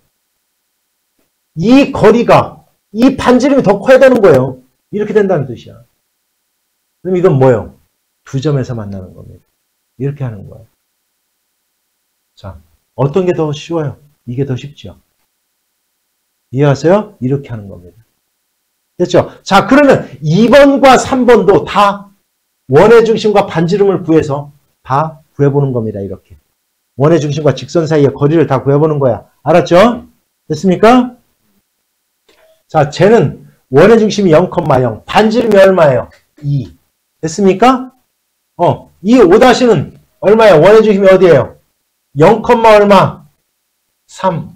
Speaker 1: 이 거리가 이 반지름이 더 커야 되는 거예요. 이렇게 된다는 뜻이야. 그럼 이건 뭐예요? 두 점에서 만나는 겁니다. 이렇게 하는 거예요. 자, 어떤 게 더 쉬워요? 이게 더 쉽죠. 이해하세요? 이렇게 하는 겁니다. 됐죠? 자, 그러면 2번과 3번도 다 원의 중심과 반지름을 구해서 다 구해보는 겁니다. 이렇게. 원의 중심과 직선 사이의 거리를 다 구해보는 거야. 알았죠? 됐습니까? 자, 쟤는 원의 중심이 0,0, 반지름이 얼마예요? 2. 됐습니까? 이 5-는 얼마예요? 원의 중심이 어디예요? 0, 얼마? 3.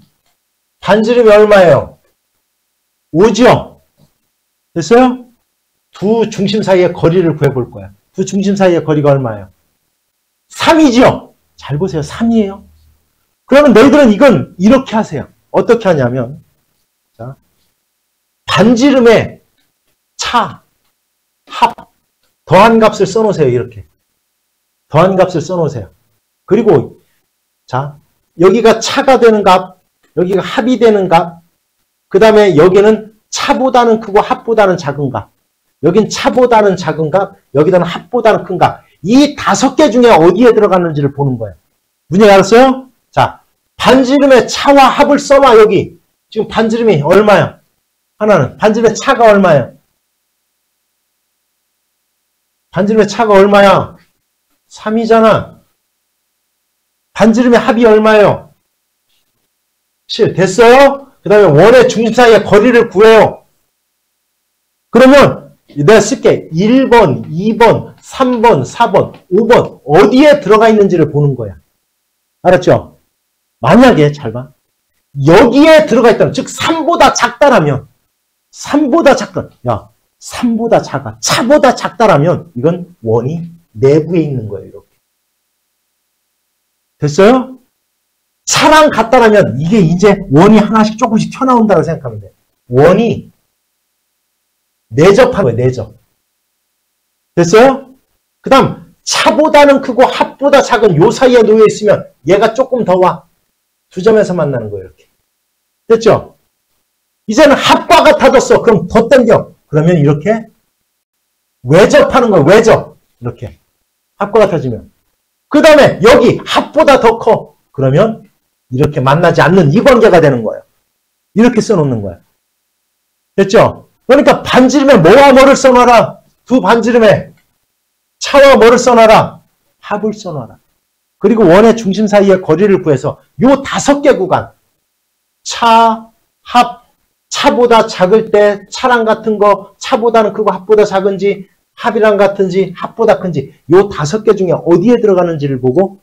Speaker 1: 반지름이 얼마예요? 5죠? 됐어요? 두 중심 사이의 거리를 구해볼 거야. 두 중심 사이의 거리가 얼마예요? 3이죠? 잘 보세요. 3이에요. 그러면 너희들은 이건 이렇게 하세요. 어떻게 하냐면, 자, 반지름의 차, 합, 더한 값을 써놓으세요. 이렇게. 더한 값을 써놓으세요. 그리고, 자, 여기가 차가 되는 값, 여기가 합이 되는 값, 그 다음에 여기는 차보다는 크고 합보다는 작은 값, 여긴 차보다는 작은 값, 여기다는 합보다는 큰 값. 이 5개 중에 어디에 들어갔는지를 보는 거예요. 문제 알았어요? 자, 반지름의 차와 합을 써놔, 여기. 지금 반지름이 얼마야? 하나는. 반지름의 차가 얼마야? 반지름의 차가 얼마야? 3이잖아. 반지름의 합이 얼마예요? 7. 됐어요? 그 다음에 원의 중심 사이의 거리를 구해요. 그러면 내가 쓸게. 1번, 2번, 3번, 4번, 5번 어디에 들어가 있는지를 보는 거야. 알았죠? 만약에 잘 봐. 여기에 들어가 있다면, 즉 3보다 작다라면, 3보다 작다. 야, 3보다 작아. 차보다 작다라면 이건 원이 내부에 있는 거예요. 이렇게. 됐어요? 차랑 같다라면 이게 이제 원이 하나씩 조금씩 튀어나온다고 생각하면 돼. 원이 내접한 거예요. 내접. 됐어요? 그 다음 차보다는 크고 합보다 작은 요 사이에 놓여 있으면 얘가 조금 더 와. 두 점에서 만나는 거예요. 이렇게. 됐죠? 이제는 합과 같아졌어. 그럼 더 당겨. 그러면 이렇게 외접하는 거예요. 외접. 이렇게. 합과 같아지면. 그 다음에 여기 합보다 더 커. 그러면 이렇게 만나지 않는 이 관계가 되는 거예요. 이렇게 써놓는 거예요. 됐죠? 그러니까 반지름에 뭐와 뭐를 써놔라? 두 반지름에 차와 뭐를 써놔라? 합을 써놔라. 그리고 원의 중심 사이의 거리를 구해서 요 5개 구간 차, 합, 차보다 작을 때 차랑 같은 거 차보다는 크고 합보다 작은지 합이랑 같은지 합보다 큰지 요 5개 중에 어디에 들어가는지를 보고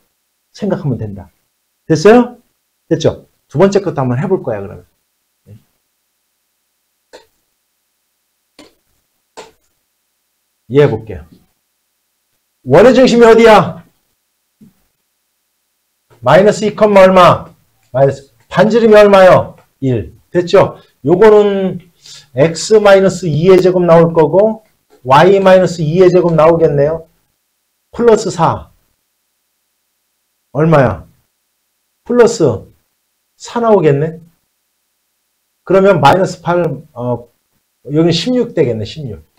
Speaker 1: 생각하면 된다. 됐어요? 됐죠? 두 번째 것도 한번 해볼 거야 그러면. 이해해 볼게요. 원의 중심이 어디야? 마이너스 2, 얼마? 마이너스. 반지름이 얼마요? 1. 됐죠? 요거는 x-2의 제곱 나올 거고 y-2의 제곱 나오겠네요. 플러스 4. 얼마야? 플러스 4 나오겠네? 그러면 마이너스 8, 여기는 16 되겠네, 16.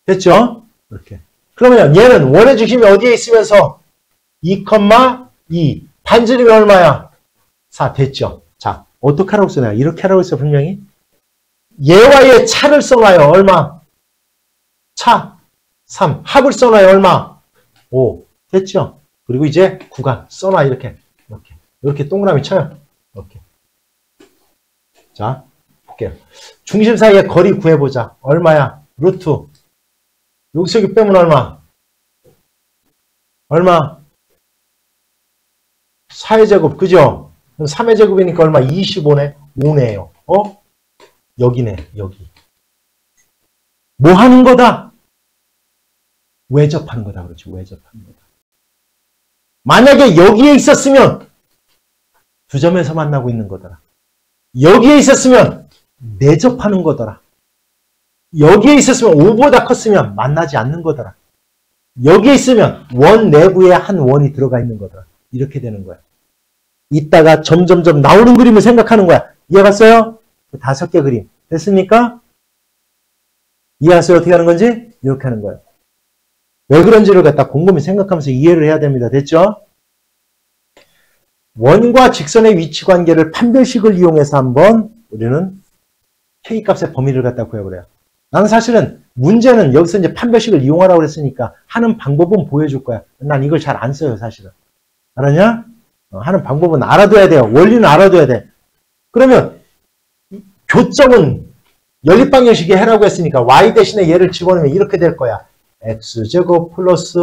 Speaker 1: 됐죠? 이렇게. 그러면 얘는 원의 중심이 어디에 있으면서 2, 2. 반지름이 얼마야? 4. 됐죠? 자, 어떻게 하라고 써? 내가 이렇게 하라고 했어, 분명히. 얘와 얘 차를 써놔요. 얼마? 차. 3. 합을 써놔요. 얼마? 5. 됐죠? 그리고 이제 구간 써놔. 이렇게. 이렇게 동그라미 쳐요. 이렇게. 자, 볼게요. 중심 사이의 거리 구해보자. 얼마야? 루트. 여기서 여기 빼면 얼마? 얼마? 4의 제곱, 그죠? 그럼 3의 제곱이니까 얼마? 25네? 5네요. 여기네, 여기. 뭐 하는 거다? 외접하는 거다. 그렇지, 외접하는 거다. 만약에 여기에 있었으면 두 점에서 만나고 있는 거더라. 여기에 있었으면 내접하는 거더라. 여기에 있었으면 5보다 컸으면 만나지 않는 거더라. 여기에 있으면 원 내부에 한 원이 들어가 있는 거더라. 이렇게 되는 거야. 이따가 점점점 나오는 그림을 생각하는 거야. 이해갔어요? 5개 그림. 됐습니까? 이해하세요? 어떻게 하는 건지? 이렇게 하는 거예요. 왜 그런지를 갖다 곰곰이 생각하면서 이해를 해야 됩니다. 됐죠? 원과 직선의 위치 관계를 판별식을 이용해서 한번 우리는 K값의 범위를 갖다 구해보래요. 나는 사실은 문제는 여기서 이제 판별식을 이용하라고 그랬으니까 하는 방법은 보여줄 거야. 난 이걸 잘 안 써요, 사실은. 알았냐? 하는 방법은 알아둬야 돼요. 원리는 알아둬야 돼. 그러면 교점은 연립방정식이 해라고 했으니까 y 대신에 얘를 집어넣으면 이렇게 될 거야. x제곱 플러스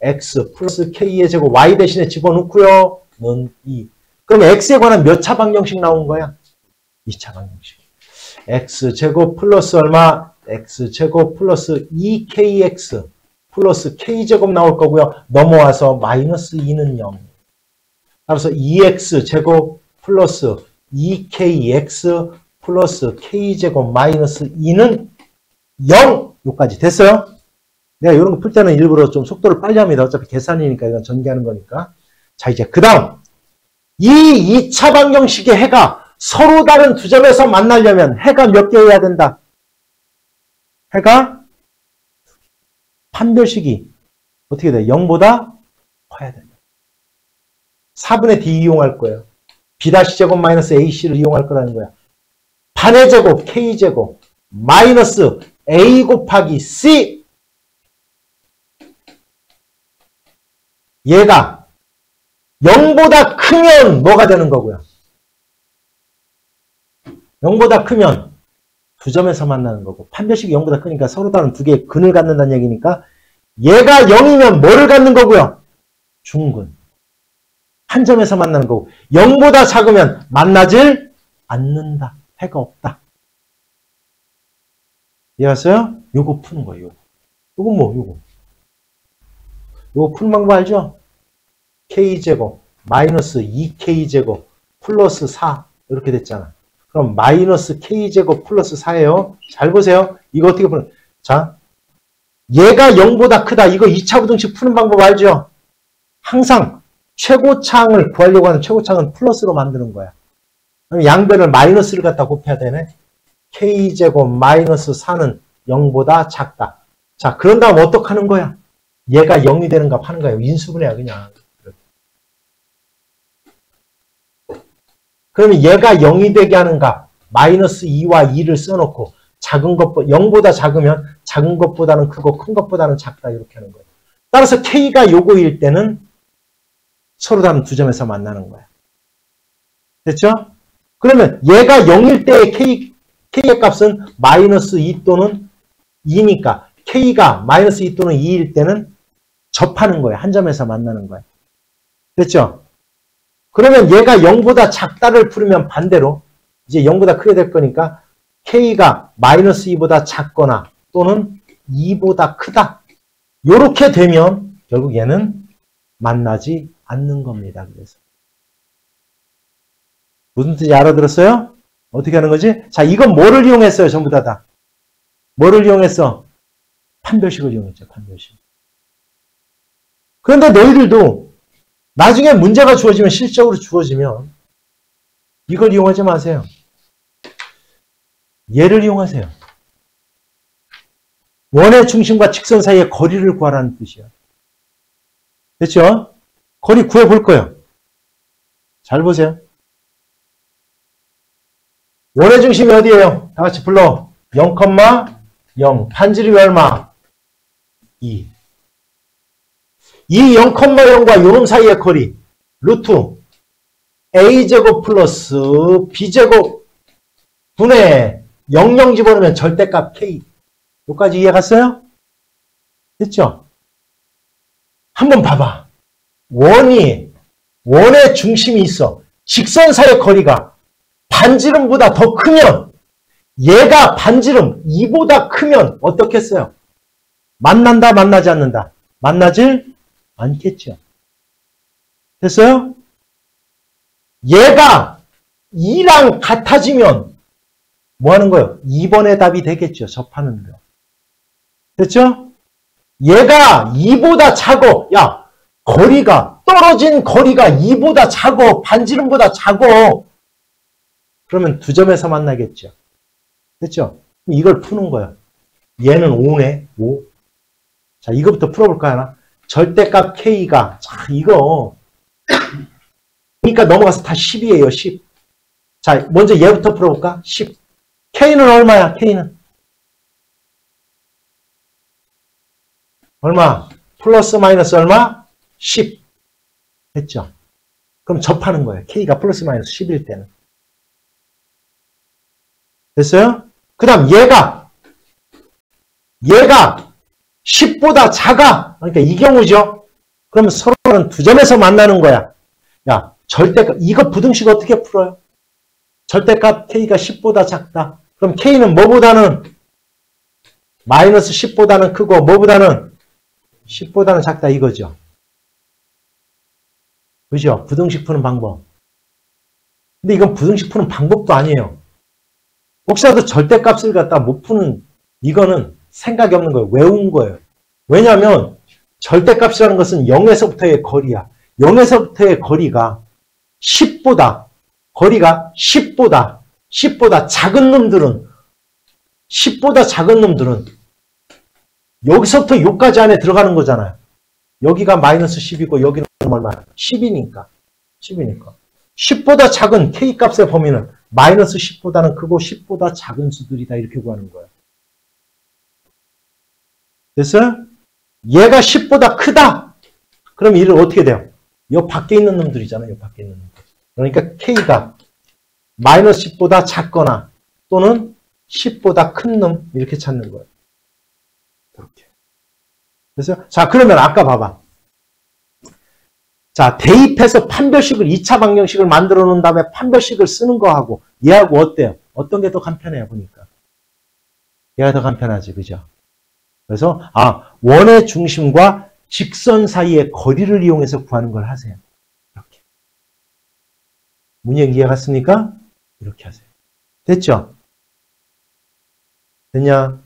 Speaker 1: x 플러스 k의 제곱 y 대신에 집어넣고요. 는 2. 그럼 x에 관한 몇 차 방정식 나온 거야? 2차 방정식. x제곱 플러스 얼마? x제곱 플러스 2kx 플러스 k제곱 나올 거고요. 넘어와서 마이너스 2는 0. 따라서 2x제곱 플러스 2kx 플러스 k제곱 마이너스 2는 0! 요까지 됐어요? 내가 이런 거 풀 때는 일부러 좀 속도를 빨리 합니다. 어차피 계산이니까 이건 전개하는 거니까. 자, 이제 그 다음 이 2차 방정식의 해가 서로 다른 두 점에서 만나려면 해가 몇 개여야 된다? 해가 판별식이 어떻게 돼? 0보다 커야 된다. 4분의 D 이용할 거예요. B-제곱 마이너스 AC를 이용할 거라는 거야. 반의 제곱 K제곱 마이너스 A 곱하기 C. 얘가 0보다 크면 뭐가 되는 거고요? 0보다 크면 두 점에서 만나는 거고, 판별식이 0보다 크니까 서로 다른 두 개의 근을 갖는다는 얘기니까 얘가 0이면 뭐를 갖는 거고요? 중근. 한 점에서 만나는 거고, 0보다 작으면 만나질 않는다. 해가 없다. 이해하세요? 요거 푸는 거예요. 요거 뭐, 요거 푸는 방법 알죠? K제곱 마이너스 2K제곱 플러스 4 이렇게 됐잖아. 그럼 마이너스 K제곱 플러스 4예요. 잘 보세요. 이거 어떻게 푸는? 자, 얘가 0보다 크다. 이거 2차 부등식 푸는 방법 알죠? 항상 최고차항을 구하려고 하는 최고차항은 플러스로 만드는 거야. 그럼 양변을 마이너스를 갖다 곱해야 되네. K제곱 마이너스 4는 0보다 작다. 자, 그런 다음 어떻게 하는 거야? 얘가 0이 되는 값 하는 거예요. 인수분해야 그냥. 그러면 얘가 0이 되게 하는 값 마이너스 2와 2를 써놓고 작은 것보다 0보다 작으면 작은 것보다는 크고 큰 것보다는 작다 이렇게 하는 거예요. 따라서 K가 요거일 때는 서로 다른 두 점에서 만나는 거야. 됐죠? 그러면 얘가 0일 때의 K의 값은 마이너스 2 또는 2니까 K가 마이너스 2 또는 2일 때는 접하는 거예요. 한 점에서 만나는 거예요. 됐죠? 그러면 얘가 0보다 작다를 풀으면 반대로 이제 0보다 크게 될 거니까 K가 마이너스 2보다 작거나 또는 2보다 크다. 이렇게 되면 결국 얘는 만나지 않는 겁니다. 그래서 무슨 뜻인지 알아들었어요? 어떻게 하는 거지? 자, 이건 뭐를 이용했어요? 전부 다. 뭐를 이용했어? 판별식을 이용했죠. 판별식. 그런데 너희들도 나중에 문제가 주어지면, 실적으로 주어지면 이걸 이용하지 마세요. 얘를 이용하세요. 원의 중심과 직선 사이의 거리를 구하라는 뜻이야. 됐죠? 거리 구해볼 거예요. 잘 보세요. 원의 중심이 어디예요? 다 같이 불러. 0,0. 반지름이 얼마? 2. 이 0,0과 요놈 사이의 거리 루트 a제곱 플러스 b제곱 분의 00 집어넣으면 절대값 k. 여기까지 이해 갔어요? 됐죠? 한번 봐봐. 원의 중심이 있어. 직선 사이의 거리가 반지름보다 더 크면, 얘가 반지름 2보다 크면 어떻겠어요? 만난다, 만나지 않는다? 만나질 않겠죠. 됐어요? 얘가 2랑 같아지면 뭐 하는 거예요? 2번의 답이 되겠죠. 접하는 거. 됐죠? 얘가 2보다 작어. 야, 거리가, 떨어진 거리가 2보다 작어. 반지름보다 작어. 그러면 두 점에서 만나겠죠. 됐죠? 이걸 푸는 거야. 얘는 5네. 5. 자, 이거부터 풀어볼까 하나? 절대값 K가, 자, 이거. 그러니까 넘어가서 다 10이에요. 10. 자, 먼저 얘부터 풀어볼까? 10. K는 얼마야? K는? 얼마? 플러스 마이너스 얼마? 10. 됐죠? 그럼 접하는 거예요. K가 플러스 마이너스 10일 때는. 됐어요? 그 다음 얘가 10보다 작아. 그러니까 이 경우죠. 그러면 서로는 두 점에서 만나는 거야. 야, 절대값, 이거 부등식 어떻게 풀어요? 절대값 K가 10보다 작다. 그럼 K는 뭐보다는 마이너스 10보다는 크고 뭐보다는 10보다는 작다 이거죠. 그죠? 부등식 푸는 방법. 근데 이건 부등식 푸는 방법도 아니에요. 혹시라도 절대값을 갖다 못 푸는 이거는 생각이 없는 거예요. 외운 거예요. 왜냐하면 절대값이라는 것은 0에서부터의 거리야. 0에서부터의 거리가 10보다 거리가 10보다 작은 놈들은 10보다 작은 놈들은 여기서부터 여기까지 안에 들어가는 거잖아요. 여기가 마이너스 10이고 여기는 얼마나? 10이니까. 10보다 작은 K값의 범위는 마이너스 10보다는 크고 10보다 작은 수들이다. 이렇게 구하는 거예요. 됐어요? 얘가 10보다 크다. 그럼 이를 어떻게 돼요? 요 밖에 있는 놈들이잖아요. 요 밖에 있는 놈들. 그러니까 K가 마이너스 10보다 작거나 또는 10보다 큰 놈 이렇게 찾는 거예요. 이렇게. 됐어요? 자, 그러면 아까 봐봐. 자, 대입해서 판별식을 2차 방정식을 만들어 놓은 다음에 판별식을 쓰는 거하고 얘하고 어때요? 어떤 게 더 간편해요, 보니까. 얘가 더 간편하지, 그죠? 그래서 원의 중심과 직선 사이의 거리를 이용해서 구하는 걸 하세요. 이렇게. 문형 이해 갔습니까? 이렇게 하세요. 됐죠? 됐냐?